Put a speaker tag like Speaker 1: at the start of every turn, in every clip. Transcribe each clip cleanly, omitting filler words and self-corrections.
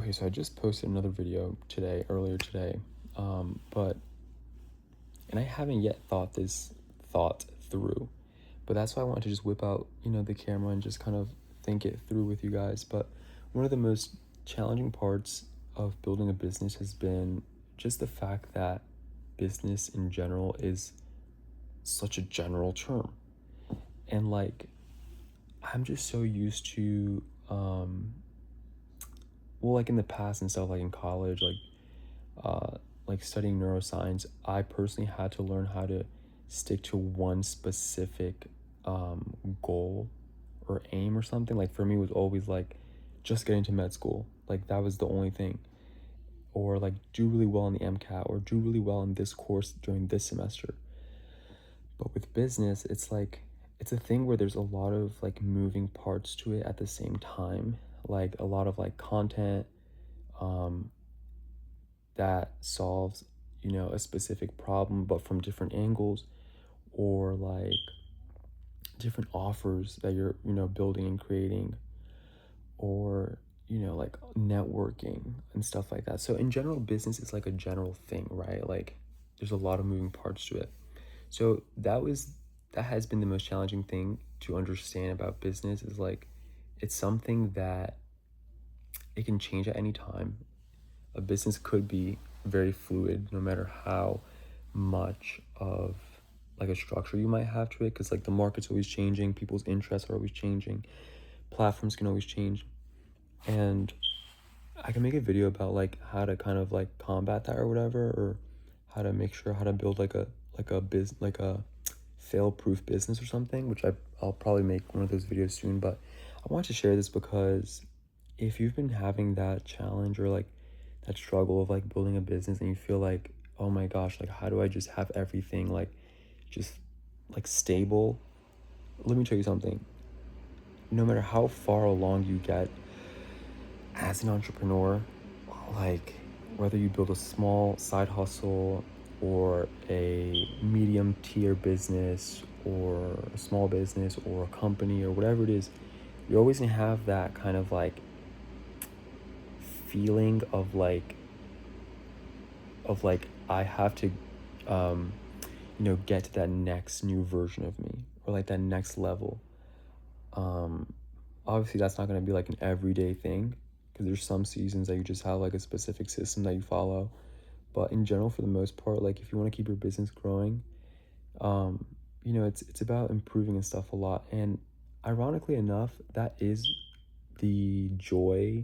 Speaker 1: Okay, so I just posted another video earlier today, but and I haven't yet thought this thought through, but that's why I wanted to just whip out, the camera and just kind of think it through with you guys. But one of the most challenging parts of building a business has been just the fact that business in general is such a general term. And I'm just so used to, well, like in the past and stuff, like in college, like studying neuroscience, I personally had to learn how to stick to one specific goal or aim or something. Like for me, it was always like just get into med school. Like that was the only thing. Or like do really well in the MCAT or do really well in this course during this semester. But with business, it's a thing where there's a lot of like moving parts to it at the same time. Like a lot of like content, um, that solves a specific problem but from different angles, or like different offers that you're building and creating, or like networking and stuff like that. So in general, business is like a general thing, right? Like there's a lot of moving parts to it. So that has been the most challenging thing to understand about business, is like it's something that it can change at any time. A business could be very fluid no matter how much of like a structure you might have to it, because like the market's always changing, people's interests are always changing, platforms can always change. And I can make a video about like how to kind of like combat that or whatever, or how to build like a fail proof business or something, which I'll probably make one of those videos soon. But I want to share this because if you've been having that challenge or like that struggle of like building a business, and you feel like, oh my gosh, like how do I just have everything like just like stable? Let me tell you something. No matter how far along you get as an entrepreneur, like whether you build a small side hustle or a medium tier business or a small business or a company or whatever it is, you're always gonna have that kind of like feeling of like I have to get to that next new version of me, or like that next level. um Obviously that's not going to be like an everyday thing, because there's some seasons that you just have like a specific system that you follow. But in general, for the most part, like if you want to keep your business growing, um it's about improving and stuff a lot. And ironically enough, that is the joy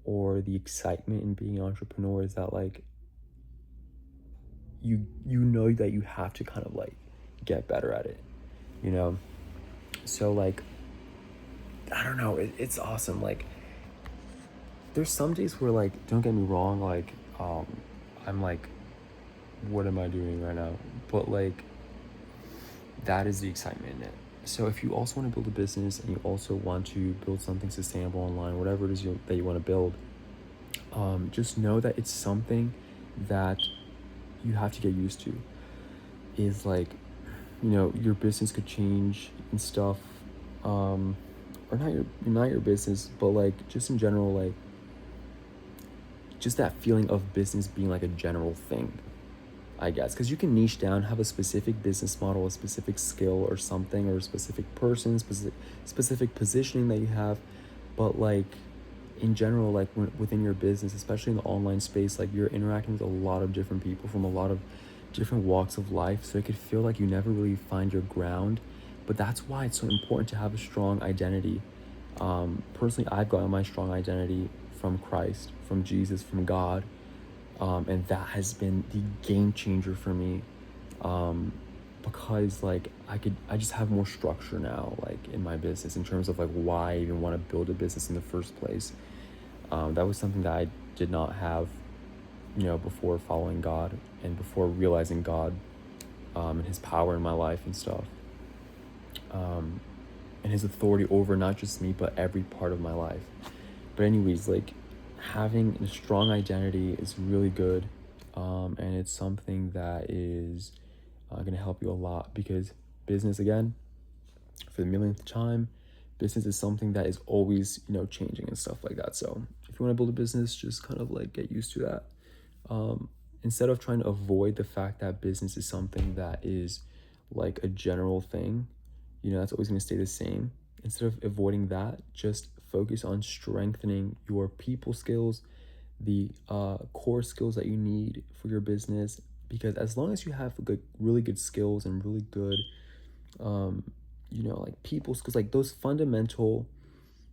Speaker 1: or the excitement in being an entrepreneur, is that like you know that you have to kind of like get better at it, you know so like I don't know, it's awesome. Like there's some days where, like, don't get me wrong, like I'm like, what am I doing right now? But like that is the excitement in it. So if you also want to build a business and you also want to build something sustainable online, whatever it is that you want to build, just know that it's something that you have to get used to. Is like, your business could change and stuff, or not your business, but like just in general, like just that feeling of business being like a general thing, I guess, because you can niche down, have a specific business model, a specific skill or something, or a specific person, specific positioning that you have. But like in general, like within your business, especially in the online space, like you're interacting with a lot of different people from a lot of different walks of life, so it could feel like you never really find your ground. But that's why it's so important to have a strong identity. Personally, I've gotten my strong identity from Christ, from Jesus, from God, and that has been the game changer for me, because like I just have more structure now, like in my business, in terms of like why I even want to build a business in the first place. That was something that I did not have, before following God and before realizing God, and his power in my life and stuff, and his authority over not just me but every part of my life. But anyways, like having a strong identity is really good, and it's something that is going to help you a lot, because business, again, for the millionth time, business is something that is always, you know, changing and stuff like that. So if you want to build a business, just kind of like get used to that. Instead of trying to avoid the fact that business is something that is like a general thing, you know, that's always going to stay the same. Instead of avoiding that, just focus on strengthening your people skills, the core skills that you need for your business. Because as long as you have good, really good skills and really good, um, you know, like people skills, like those fundamental,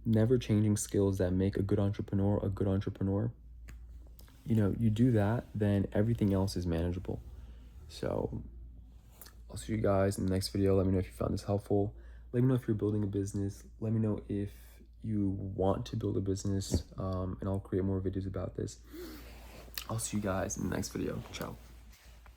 Speaker 1: never changing skills that make a good entrepreneur, you know, you do that, then everything else is manageable. So I'll see you guys in the next video. Let me know if you found this helpful. Let me know if you're building a business. Let me know if you want to build a business, and I'll create more videos about this. I'll see you guys in the next video. Ciao.